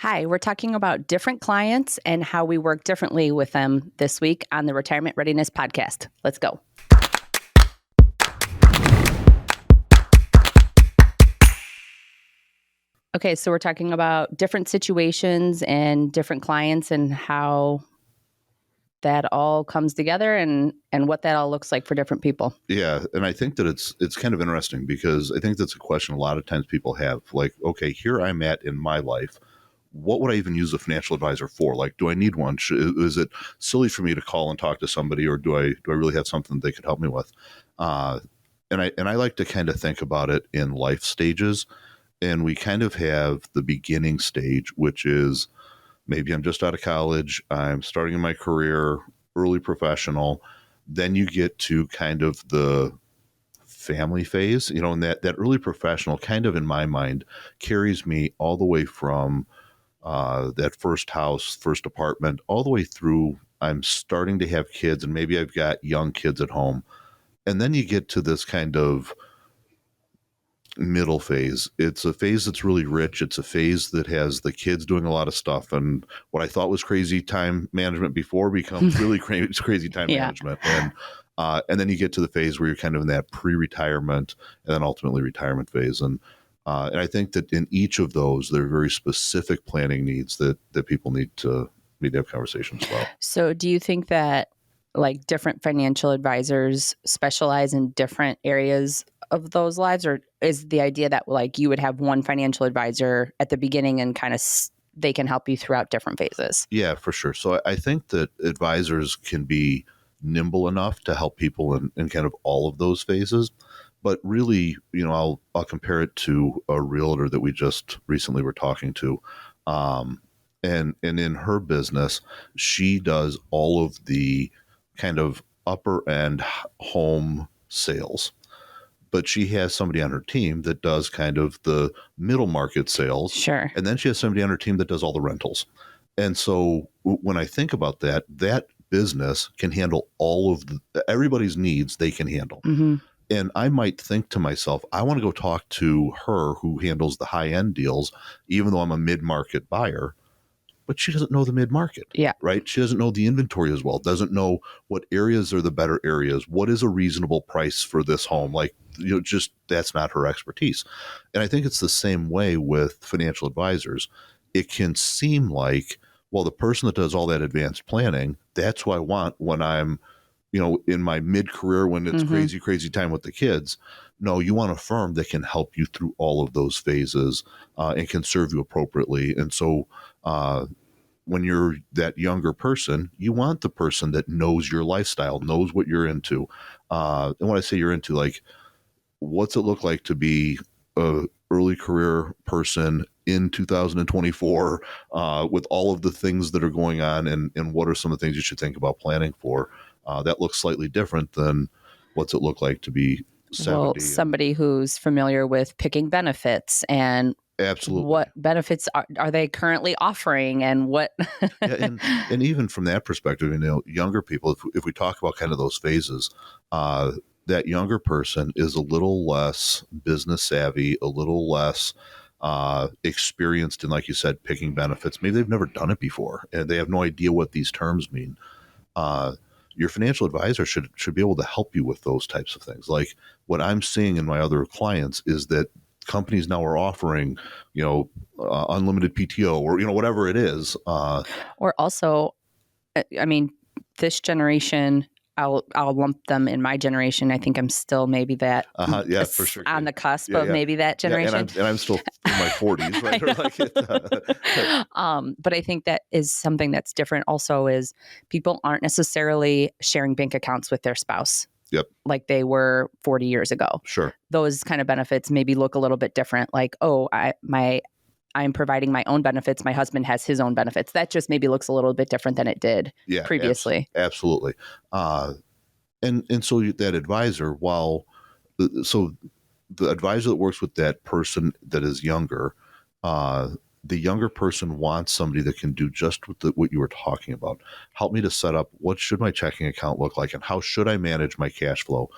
Hi, we're talking about different clients and how we work differently with them this week on the Retirement Readiness Podcast. Let's go. Okay, so we're talking about different situations and different clients and how that all comes together and what that all looks like for different people. Yeah, and I think that it's kind of interesting because I think that's a question a lot of times people have. Like, okay, here I'm at in my life. What would I even use a financial advisor for? Like, do I need one? Is it silly for me to call and talk to somebody, or do I really have something they could help me with? And I like to kind of think about it in life stages, and we kind of have the beginning stage, which is maybe I'm just out of college, I'm starting in my career, early professional. Then you get to kind of the family phase, and that early professional kind of in my mind carries me all the way from that first house, first apartment, all the way through. I'm starting to have kids and maybe I've got young kids at home. And then you get to this kind of middle phase. It's a phase that's really rich. It's a phase that has the kids doing a lot of stuff. And what I thought was crazy time management before becomes really crazy time management. And then you get to the phase where you're kind of in that pre-retirement and then ultimately retirement phase. And I think that in each of those, there are very specific planning needs that people need to have conversations about. So do you think that like different financial advisors specialize in different areas of those lives, or is the idea that like you would have one financial advisor at the beginning and kind of they can help you throughout different phases? Yeah, for sure. So I think that advisors can be nimble enough to help people in kind of all of those phases. But really, I'll compare it to a realtor that we just recently were talking to. And in her business, she does all of the kind of upper end home sales. But she has somebody on her team that does kind of the middle market sales. Sure. And then she has somebody on her team that does all the rentals. And so when I think about that business can handle all of everybody's needs they can handle. Mm-hmm. And I might think to myself, I want to go talk to her who handles the high end deals, even though I'm a mid-market buyer. But she doesn't know the mid-market, right? She doesn't know the inventory as well, doesn't know what areas are the better areas. What is a reasonable price for this home? Like, just that's not her expertise. And I think it's the same way with financial advisors. It can seem like, well, the person that does all that advanced planning, that's who I want when I'm, in my mid-career when it's crazy time with the kids. No, you want a firm that can help you through all of those phases and can serve you appropriately. And so when you're that younger person, you want the person that knows your lifestyle, knows what you're into. And when I say you're into, like, what's it look like to be a early career person in 2024 with all of the things that are going on, and what are some of the things you should think about planning for? That looks slightly different than what's it look like to be 70. Well, somebody who's familiar with picking benefits and absolutely what benefits are they currently offering and what. and even from that perspective, younger people, if we talk about kind of those phases, that younger person is a little less business savvy, a little less experienced in, like you said, picking benefits. Maybe they've never done it before and they have no idea what these terms mean. Your financial advisor should be able to help you with those types of things. Like what I'm seeing in my other clients is that companies now are offering, unlimited PTO or, whatever it is. Or also, I mean, this generation, I'll lump them in my generation. I think I'm still maybe that for sure. on the cusp of maybe that generation. And I'm still in my 40s, right? But I think that is something that's different also is people aren't necessarily sharing bank accounts with their spouse. Yep. Like they were 40 years ago. Sure. Those kind of benefits maybe look a little bit different. Like, I'm providing my own benefits. My husband has his own benefits. That just maybe looks a little bit different than it did previously. Absolutely. And so that advisor, so the advisor that works with that person that is younger, the younger person wants somebody that can do just what you were talking about. Help me to set up what should my checking account look like and how should I manage my cash flow?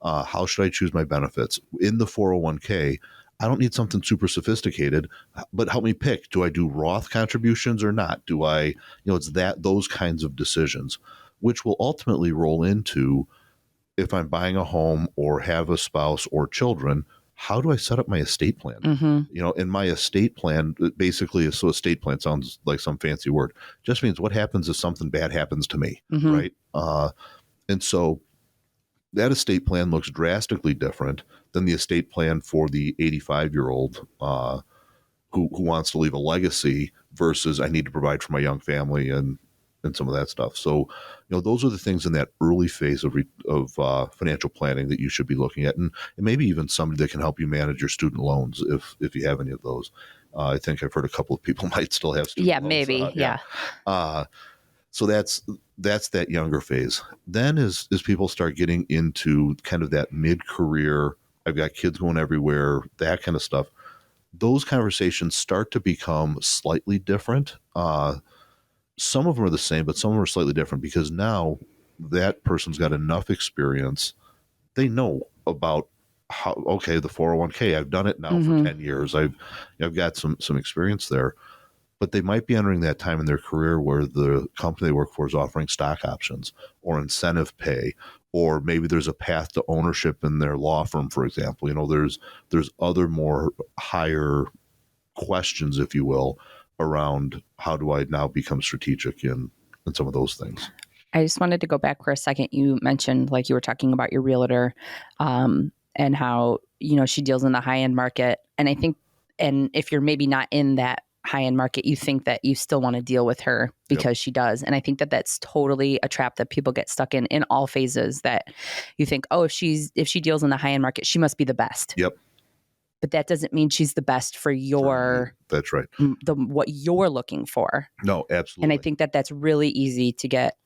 How should I choose my benefits? In the 401k, I don't need something super sophisticated, but help me pick. Do I do Roth contributions or not? Do I, it's those kinds of decisions, which will ultimately roll into if I'm buying a home or have a spouse or children, how do I set up my estate plan? In my estate plan, basically, so estate plan sounds like some fancy word, just means what happens if something bad happens to me, right? And so that estate plan looks drastically different than the estate plan for the 85-year-old who wants to leave a legacy versus I need to provide for my young family and some of that stuff. So, those are the things in that early phase of financial planning that you should be looking at, and maybe even somebody that can help you manage your student loans if you have any of those. I think I've heard a couple of people might still have student loans. Maybe. So that's that younger phase. Then as people start getting into kind of that mid-career, I've got kids going everywhere, that kind of stuff, those conversations start to become slightly different. Some of them are the same, but some of them are slightly different because now that person's got enough experience. They know about the 401k. I've done it now for 10 years. I've got some experience there. But they might be entering that time in their career where the company they work for is offering stock options or incentive pay, or maybe there's a path to ownership in their law firm, for example. There's other more higher questions, if you will, around how do I now become strategic in some of those things. I just wanted to go back for a second. You mentioned, like, you were talking about your realtor and how, she deals in the high-end market. And I think, and if you're maybe not in that high-end market, you think that you still want to deal with her because she does. And I think that that's totally a trap that people get stuck in all phases, that you think, oh, if she deals in the high-end market, she must be the best. Yep. But that doesn't mean she's the best for your, that's right, what you're looking for. No, absolutely. And I think that that's really easy to get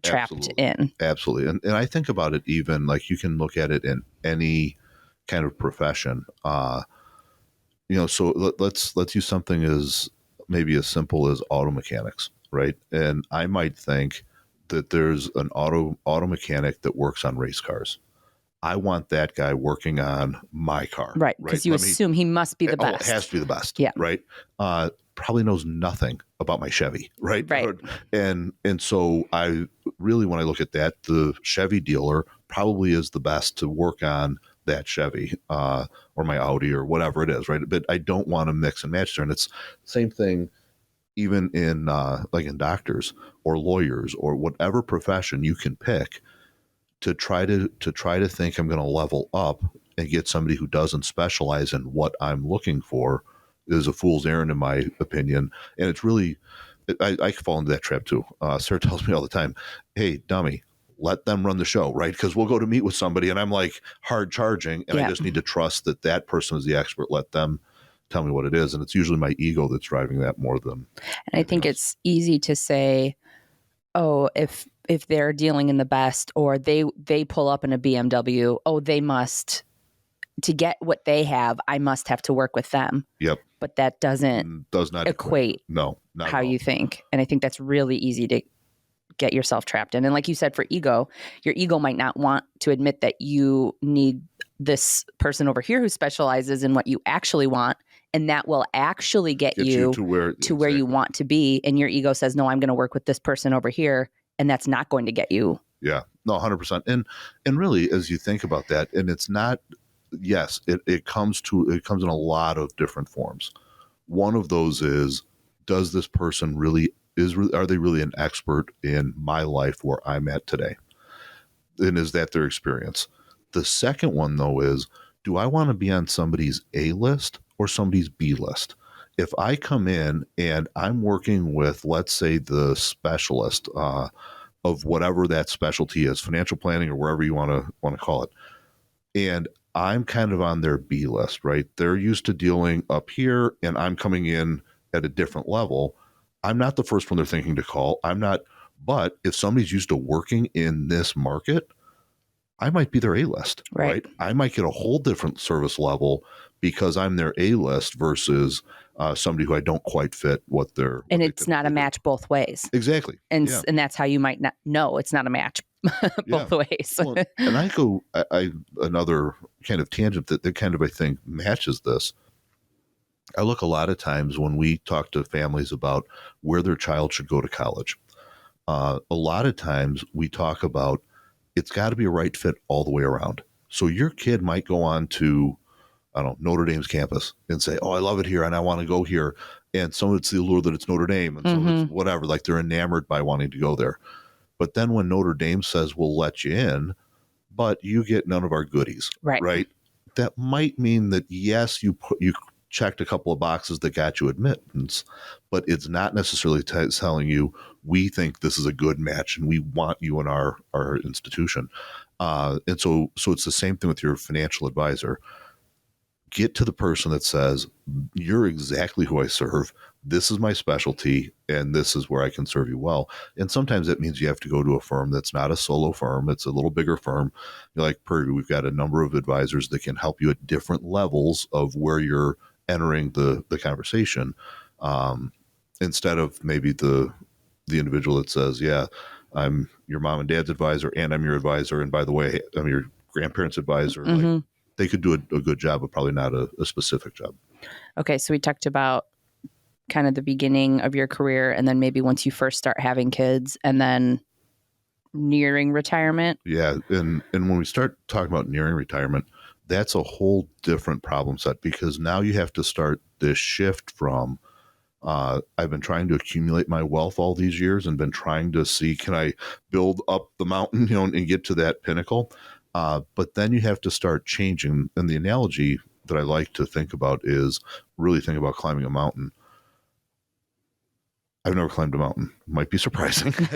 trapped in. Absolutely. And I think about it even like you can look at it in any kind of profession. So let's use something as maybe as simple as auto mechanics, right? And I might think that there's an auto mechanic that works on race cars. I want that guy working on my car. Right, because you assume he must be the best. It has to be the best. Yeah. Right? Probably knows nothing about my Chevy, right? Right. And so I really, when I look at that, the Chevy dealer probably is the best to work on that Chevy or my Audi or whatever it is, right? But I don't want to mix and match there. And it's the same thing even in like in doctors or lawyers or whatever profession you can pick to try to think I'm going to level up and get somebody who doesn't specialize in what I'm looking for is a fool's errand, in my opinion. And it's really, I fall into that trap too. Sarah tells me all the time, hey, dummy, let them run the show, right? Because we'll go to meet with somebody and I'm like hard charging and I just need to trust that person is the expert. Let them tell me what it is. And it's usually my ego that's driving that more than. And I think it's easy to say, oh, if they're dealing in the best, or they pull up in a BMW, oh, they must, to get what they have, I must have to work with them. Yep. But that does not equate no, not how you think. And I think that's really easy to get yourself trapped in. And like you said, for ego, your ego might not want to admit that you need this person over here who specializes in what you actually want, and that will actually get you to where you want to be. And your ego says, no, I'm going to work with this person over here, and that's not going to get you. Yeah, no, 100%. And really, as you think about that, and it's not, yes, it comes in a lot of different forms. One of those is, does this person are they really an expert in my life where I'm at today? And is that their experience? The second one, though, is, do I want to be on somebody's A list or somebody's B list? If I come in and I'm working with, let's say, the specialist of whatever that specialty is, financial planning or wherever you want to call it, and I'm kind of on their B list, right? They're used to dealing up here and I'm coming in at a different level. I'm not the first one they're thinking to call. I'm not. But if somebody's used to working in this market, I might be their A-list, right? I might get a whole different service level because I'm their A-list versus somebody who I don't quite fit what they're. And it's not a match both ways. Exactly. And that's how you might not know it's not a match Yeah. both ways. Well, and I another kind of tangent that kind of, I think, matches this. I look a lot of times when we talk to families about where their child should go to college. A lot of times we talk about it's got to be a right fit all the way around. So your kid might go on to, I don't know, Notre Dame's campus and say, "Oh, I love it here and I want to go here." And some of it's the allure that it's Notre Dame, and some of it's whatever, like they're enamored by wanting to go there. But then when Notre Dame says, "We'll let you in, but you get none of our goodies," Right. right? That might mean that yes, you checked a couple of boxes that got you admittance, but it's not necessarily telling you we think this is a good match and we want you in our institution. And so it's the same thing with your financial advisor. Get to the person that says, "You're exactly who I serve. This is my specialty, and this is where I can serve you well." And sometimes that means you have to go to a firm that's not a solo firm. It's a little bigger firm. Like PrairieView, we've got a number of advisors that can help you at different levels of where you're entering the conversation. Instead of maybe the individual that says, "Yeah, I'm your mom and dad's advisor, and I'm your advisor, and by the way, I'm your grandparents' advisor." Like, they could do a good job, but probably not a specific job. Okay, so we talked about kind of the beginning of your career, and then maybe once you first start having kids, and then nearing retirement. Yeah, and when we start talking about nearing retirement, that's a whole different problem set, because now you have to start this shift from I've been trying to accumulate my wealth all these years and been trying to see, can I build up the mountain, and get to that pinnacle. But then you have to start changing. And the analogy that I like to think about is really think about climbing a mountain. I've never climbed a mountain. Might be surprising. being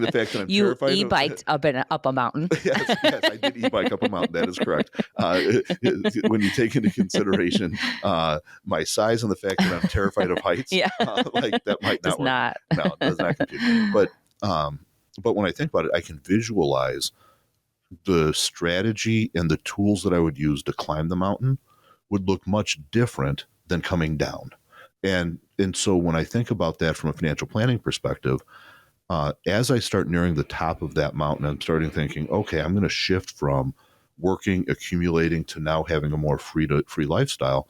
the fact that I'm You terrified of e-biked up a mountain. yes, I did e-bike up a mountain. That is correct. When you take into consideration my size and the fact that I'm terrified of heights, Yeah. like that might not Does work. not. No, it does not compute. But when I think about it, I can visualize the strategy and the tools that I would use to climb the mountain would look much different than coming down. And so when I think about that from a financial planning perspective, as I start nearing the top of that mountain, I'm starting thinking, okay, I'm going to shift from working, accumulating to now having a more free lifestyle.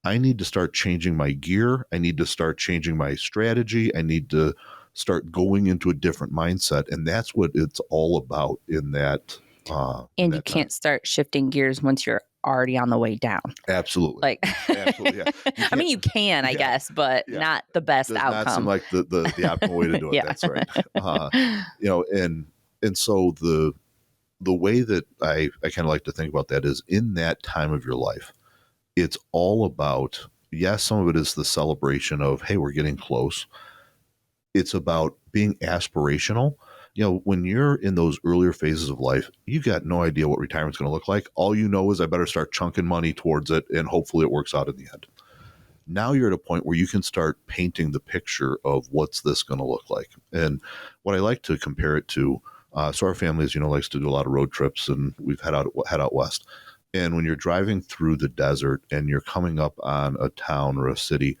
I need to start changing my gear. I need to start changing my strategy. I need to start going into a different mindset. And that's what it's all about in that. And you can't start shifting gears once you're already on the way down. Absolutely. Absolutely. Yeah. I mean, you can, I guess, but not the best outcome. Does not seem like the optimal way to do it. Yeah. That's right. And so the way that I kind of like to think about that is in that time of your life, it's all about, yes, some of it is the celebration of, hey, we're getting close. It's about being aspirational. When you're in those earlier phases of life, you got no idea what retirement's going to look like. All you know is I better start chunking money towards it, and hopefully it works out in the end. Now you're at a point where you can start painting the picture of what's this going to look like. And what I like to compare it to, so our family, as you know, likes to do a lot of road trips, and we've head out west. And when you're driving through the desert and you're coming up on a town or a city,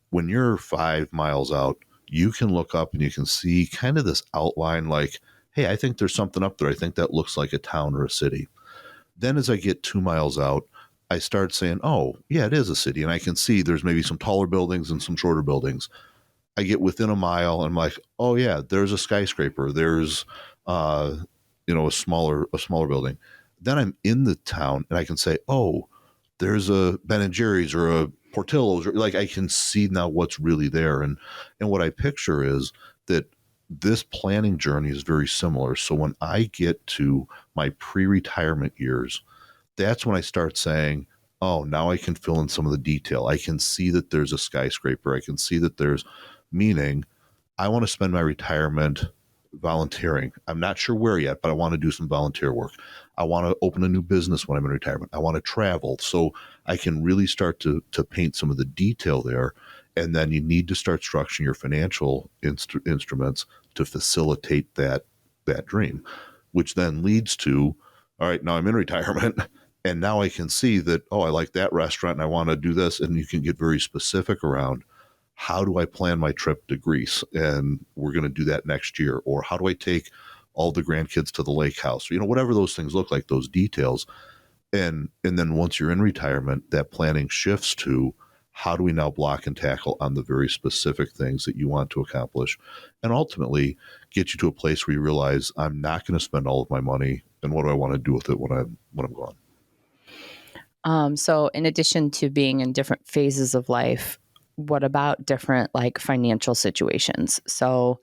when you're 5 miles out, you can look up and you can see kind of this outline like, hey, I think there's something up there. I think that looks like a town or a city. Then as I get 2 miles out, I start saying, oh, yeah, it is a city. And I can see there's maybe some taller buildings and some shorter buildings. I get within a mile and I'm like, oh, yeah, there's a skyscraper. There's, a smaller building. Then I'm in the town and I can say, oh, there's a Ben and Jerry's or a Portillo's, or like I can see now what's really there. And what I picture is that this planning journey is very similar. So when I get to my pre-retirement years, that's when I start saying, oh, now I can fill in some of the detail. I can see that there's a skyscraper. I can see that there's meaning. I want to spend my retirement volunteering. I'm not sure where yet, but I want to do some volunteer work. I want to open a new business when I'm in retirement. I want to travel. So I can really start to paint some of the detail there. And then you need to start structuring your financial instruments to facilitate that dream, which then leads to, all right, now I'm in retirement. And now I can see that, oh, I like that restaurant and I want to do this. And you can get very specific around, how do I plan my trip to Greece? And we're going to do that next year. Or how do I take all the grandkids to the lake house? Whatever those things look like, those details. And then once you're in retirement, that planning shifts to how do we now block and tackle on the very specific things that you want to accomplish, and ultimately get you to a place where you realize I'm not going to spend all of my money, and what do I want to do with it when I'm gone. So in addition to being in different phases of life, what about different like financial situations? So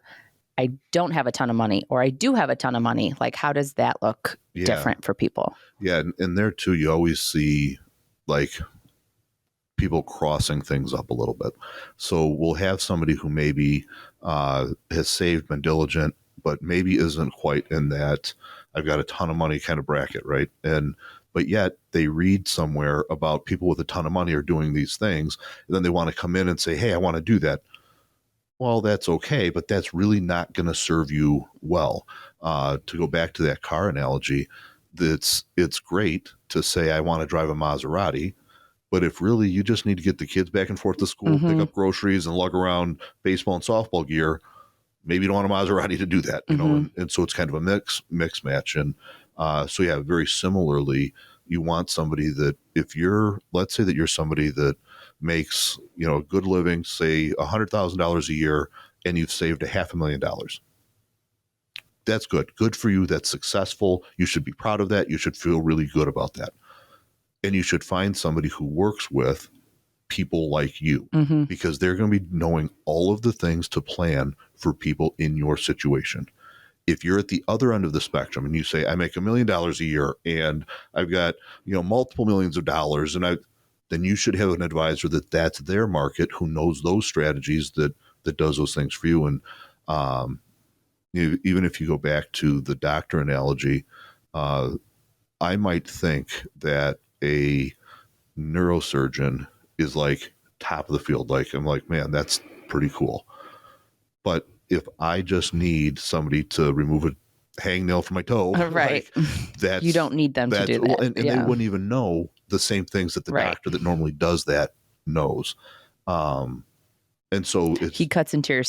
I don't have a ton of money, or I do have a ton of money. Like, how does that look different for people? Yeah. And there too, you always see like people crossing things up a little bit. So we'll have somebody who maybe has saved, been diligent, but maybe isn't quite in that I've got a ton of money kind of bracket, right? But yet they read somewhere about people with a ton of money are doing these things, and then they want to come in and say, hey, I want to do that. Well, that's okay, but that's really not going to serve you well. To go back to that car analogy, it's great to say I want to drive a Maserati, but if really you just need to get the kids back and forth to school, pick up groceries, and lug around baseball and softball gear, maybe you don't want a Maserati to do that, and so it's kind of a mix match. And so yeah, very similarly, you want somebody that let's say that you're somebody that makes, a good living, say $100,000 a year, and you've saved $500,000. That's good. Good for you. That's successful. You should be proud of that. You should feel really good about that. And you should find somebody who works with people like you, because they're going to be knowing all of the things to plan for people in your situation. If you're at the other end of the spectrum and you say, I make $1 million a year and I've got, multiple millions of dollars, then you should have an advisor that's their market, who knows those strategies, that does those things for you. And even if you go back to the doctor analogy, I might think that a neurosurgeon is like top of the field. Like, I'm like, man, that's pretty cool. But if I just need somebody to remove a hangnail from my toe, right? You don't need them to do that. And they wouldn't even know the same things that the doctor that normally does that knows. And so he cuts into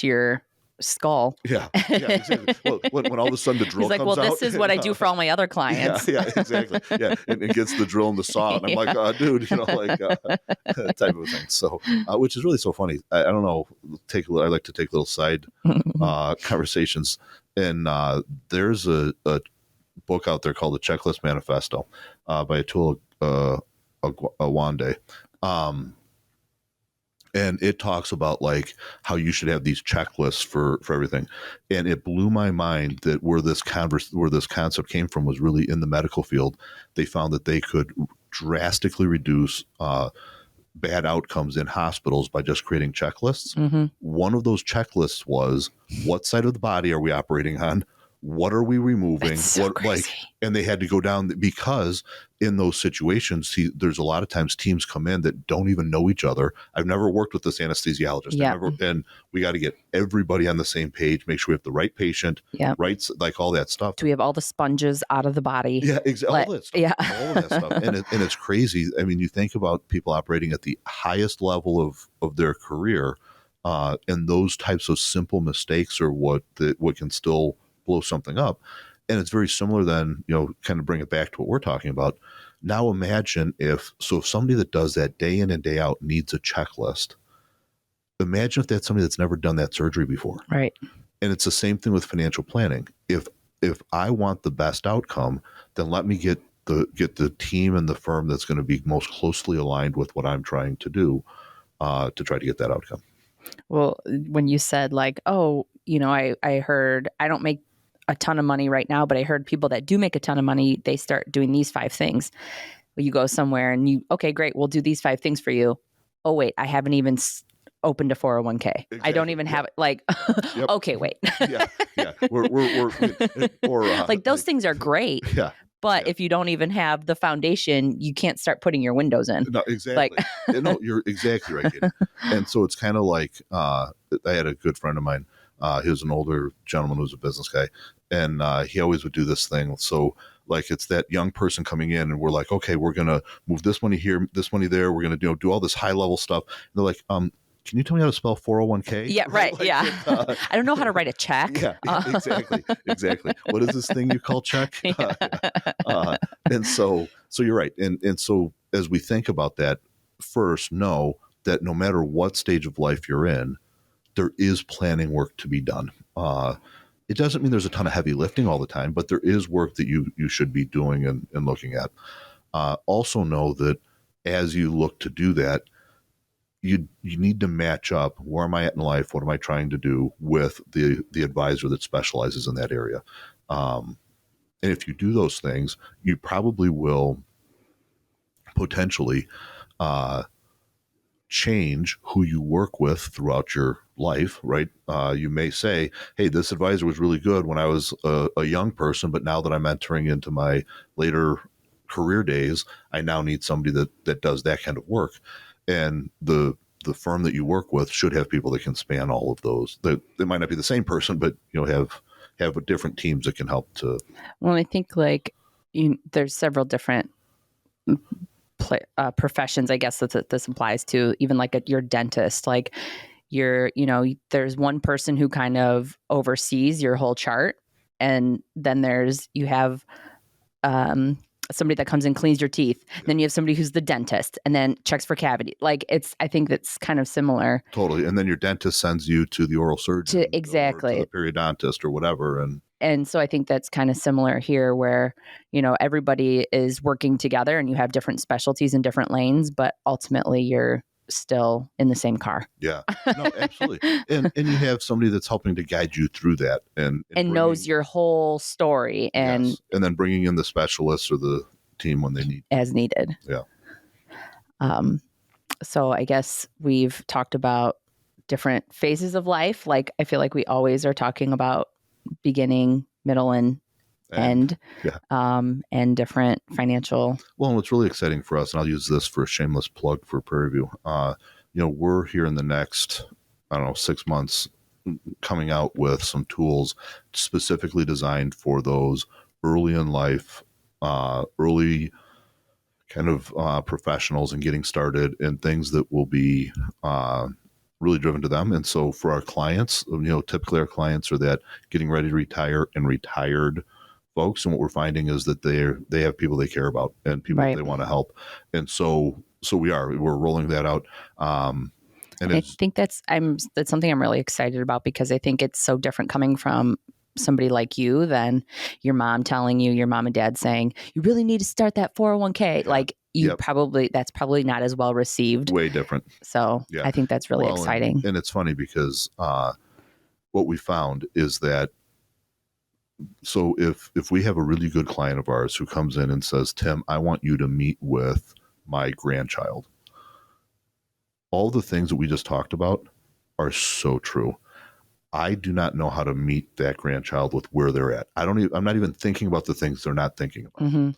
your skull. Yeah, exactly. Well, when all of a sudden the drill He's like, comes well, out, this is what I do for all my other clients. Yeah, exactly. Yeah, and it gets the drill and the saw, and I'm like, dude, type of thing. So, which is really so funny. I don't know. I like to take little side conversations, and there's a book out there called The Checklist Manifesto by Atul Awande. And it talks about like how you should have these checklists for everything. And it blew my mind that where this concept came from was really in the medical field. They found that they could drastically reduce bad outcomes in hospitals by just creating checklists. One of those checklists was, what side of the body are we operating on? What are we removing? And they had to go down, because in those situations, there's a lot of times teams come in that don't even know each other. I've never worked with this anesthesiologist. And we got to get everybody on the same page, make sure we have the right patient, right, like all that stuff. Do we have all the sponges out of the body? Yeah, exactly. All that stuff. Yeah. All of that stuff. And it's crazy. I mean, you think about people operating at the highest level of their career, and those types of simple mistakes are what can still blow something up. And it's very similar then, kind of bring it back to what we're talking about. Now imagine if somebody that does that day in and day out needs a checklist. Imagine if that's somebody that's never done that surgery before. Right. And it's the same thing with financial planning. If I want the best outcome, then let me get the team and the firm that's going to be most closely aligned with what I'm trying to do to try to get that outcome. Well, when you said like, I heard I don't make a ton of money right now, but I heard people that do make a ton of money, they start doing these 5 things. You go somewhere and okay, great, we'll do these 5 things for you. Oh, wait, I haven't even opened a 401k. Exactly. I don't even have it. Like, okay, wait. Yeah. We're like those things are great. Yeah. But if you don't even have the foundation, you can't start putting your windows in. No, exactly. No, you're exactly right, Katie. And so it's kind of like, I had a good friend of mine. He was an older gentleman who was a business guy, and he always would do this thing. So like, it's that young person coming in and we're like, okay, we're going to move this money here, this money there. We're going to do all this high level stuff. And they're like, can you tell me how to spell 401k? Yeah, right. Like Yeah. I don't know how to write a check. yeah, exactly. What is this thing you call check? Yeah. And so you're right. And so as we think about that, first, know that no matter what stage of life you're in, there is planning work to be done. It doesn't mean there's a ton of heavy lifting all the time, but there is work that you should be doing and looking at. Also know that as you look to do that, you need to match up where am I at in life, what am I trying to do with the advisor that specializes in that area. And if you do those things, you probably will potentially change who you work with throughout your life, right? You may say, hey, this advisor was really good when I was a young person, but now that I'm entering into my later career days, I now need somebody that does that kind of work. And the firm that you work with should have people that can span all of those. They might not be the same person, but have different teams that can help to. Well, I think there's several different professions, I guess, that this applies to, even like your dentist. Like there's one person who kind of oversees your whole chart, and then you have somebody that comes and cleans your teeth. Then you have somebody who's the dentist and then checks for cavity. Like I think that's kind of similar. Totally. And then your dentist sends you to the oral surgeon, exactly, or to the periodontist or whatever. And so I think that's kind of similar here, where, everybody is working together and you have different specialties in different lanes, but ultimately you're still in the same car. Yeah, no, absolutely. And you have somebody that's helping to guide you through that and knows your whole story, and yes, and then bringing in the specialists or the team when they need as needed. Yeah. So I guess we've talked about different phases of life. Like I feel like we always are talking about beginning, middle, and end, yeah. And different financial. Well, and what's really exciting for us, and I'll use this for a shameless plug for PrairieView. We're here in the next, 6 months coming out with some tools specifically designed for those early in life, early kind of professionals and getting started, and things that will be really driven to them. And so for our clients, typically our clients are that getting ready to retire and retired folks. And what we're finding is that they have people they care about and people right. that they want to help. And so we're rolling that out. And I think that's something I'm really excited about, because I think it's so different coming from somebody like you than your mom telling you, your mom and dad saying, you really need to start that 401k. Like that's probably not as well received. Way different. So I think that's really exciting. And it's funny because what we found is that, so if we have a really good client of ours who comes in and says, Tim, I want you to meet with my grandchild, all the things that we just talked about are so true. I do not know how to meet that grandchild with where they're at. I'm not even thinking about the things they're not thinking about. Mm-hmm.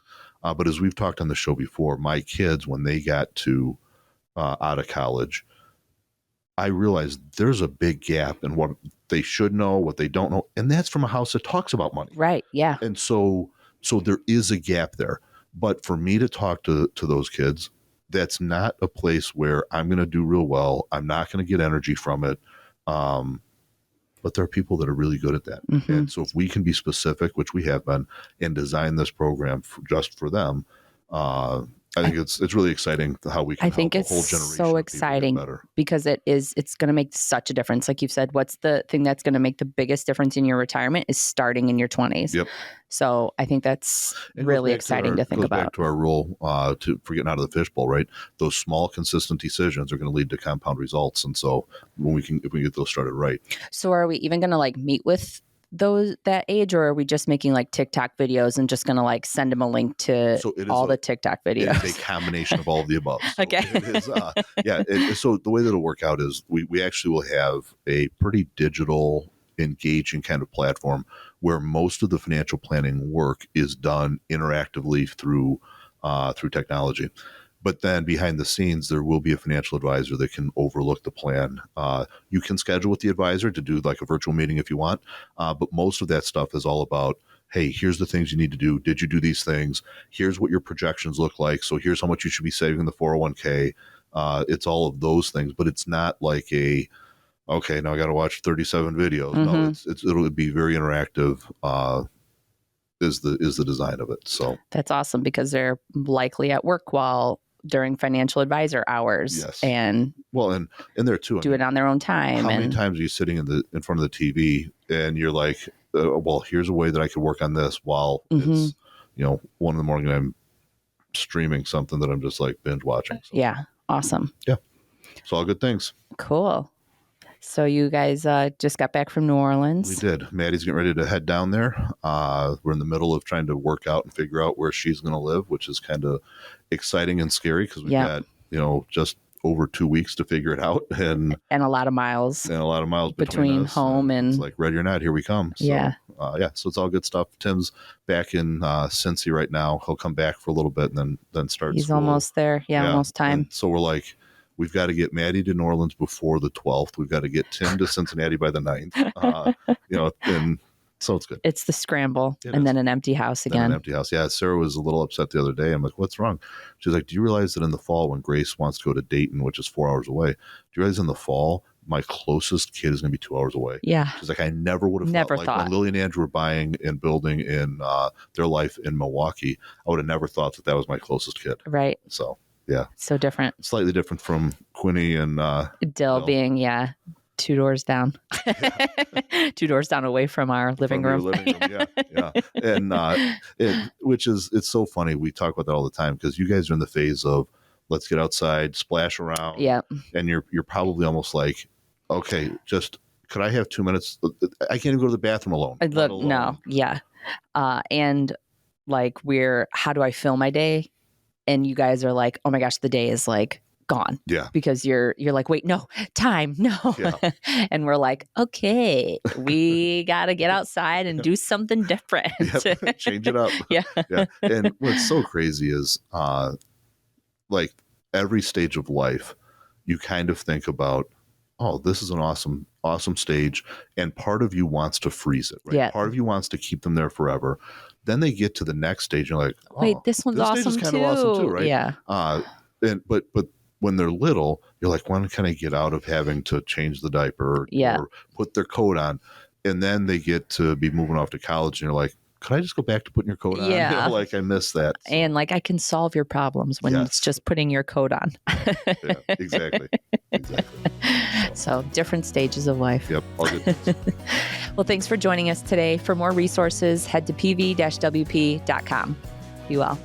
But as we've talked on the show before, my kids, when they got to out of college, I realized there's a big gap in what they should know, what they don't know. And that's from a house that talks about money. Right. Yeah. And so there is a gap there. But for me to talk to those kids, that's not a place where I'm going to do real well. I'm not going to get energy from it. But there are people that are really good at that. Mm-hmm. And so if we can be specific, which we have been, and design this program just for them, I think it's really exciting how we can help a whole generation. So exciting because it's going to make such a difference. Like you've said, what's the thing that's going to make the biggest difference in your retirement is starting in your 20s. Yep. So I think that's really exciting to think about. Back to our rule for getting out of the fishbowl, right? Those small, consistent decisions are going to lead to compound results. And so if we get those started right. So are we even going to meet with that age, or are we just making TikTok videos and just going to send them a link to the TikTok videos? It's a combination of all of the above. So okay. It is, so the way that it'll work out is we actually will have a pretty digital, engaging kind of platform where most of the financial planning work is done interactively through technology. But then behind the scenes, there will be a financial advisor that can overlook the plan. You can schedule with the advisor to do a virtual meeting if you want. But most of that stuff is all about, hey, here's the things you need to do. Did you do these things? Here's what your projections look like. So here's how much you should be saving in the 401k. It's all of those things, but it's not like okay, now I got to watch 37 videos. No, it'll be very interactive. Is the design of it. So that's awesome because they're likely at work during financial advisor hours. Yes. And well, and there too, it on their own time. How many times are you sitting in front of the TV and you're like, well, here's a way that I could work on this while it's 1 a.m. and I'm streaming something that I'm just like binge watching. So. Yeah. Awesome. Yeah. It's all good things. Cool. So you guys just got back from New Orleans. We did. Maddie's getting ready to head down there. We're in the middle of trying to work out and figure out where she's going to live, which is kind of exciting and scary because we've got, just over 2 weeks to figure it out. And a lot of miles. And a lot of miles between us. Home and... It's like, ready or not, here we come. So, yeah. So it's all good stuff. Tim's back in Cincy right now. He'll come back for a little bit and then start He's school. Almost there. Yeah, almost time. And so we're like, we've got to get Maddie to New Orleans before the 12th. We've got to get Tim to Cincinnati by the 9th. And so it's good. It's the scramble then an empty house again. An empty house. Yeah. Sarah was a little upset the other day. I'm like, what's wrong? She's like, do you realize that in the fall when Grace wants to go to Dayton, which is 4 hours away, do you realize in the fall, my closest kid is going to be 2 hours away? Yeah. She's like, I never would have thought. Like when Lily and Andrew were buying and building in their life in Milwaukee, I would have never thought that was my closest kid. Right. So, yeah. So different. Slightly different from Quinny and Dill being, 2 doors down. 2 doors down away from our living room. Yeah. And it's so funny. We talk about that all the time because you guys are in the phase of let's get outside, splash around. Yeah. And you're probably almost like, okay, just could I have 2 minutes? I can't even go to the bathroom alone. No. Yeah. And like how do I fill my day? And you guys are like, oh my gosh, the day is like gone. Yeah. Because you're like, wait, no, time, no. Yeah. And we're like, okay, we got to get outside and do something different. Yep. Change it up. Yeah. And what's so crazy is like every stage of life, you kind of think about, oh, this is an awesome stage. And part of you wants to freeze it, right? Yeah. Part of you wants to keep them there forever. Then they get to the next stage and you're like, oh, wait, this one's awesome stage is kind of awesome too, right? Yeah. But when they're little, you're like, when can I get out of having to change the diaper or put their coat on? And then they get to be moving off to college and you're like, could I just go back to putting your coat on? Yeah. Like I miss that. So. And like I can solve your problems when it's just putting your coat on. Yeah, exactly. So different stages of life. Yep. All good. Well, thanks for joining us today. For more resources, head to pv-wp.com. Be well.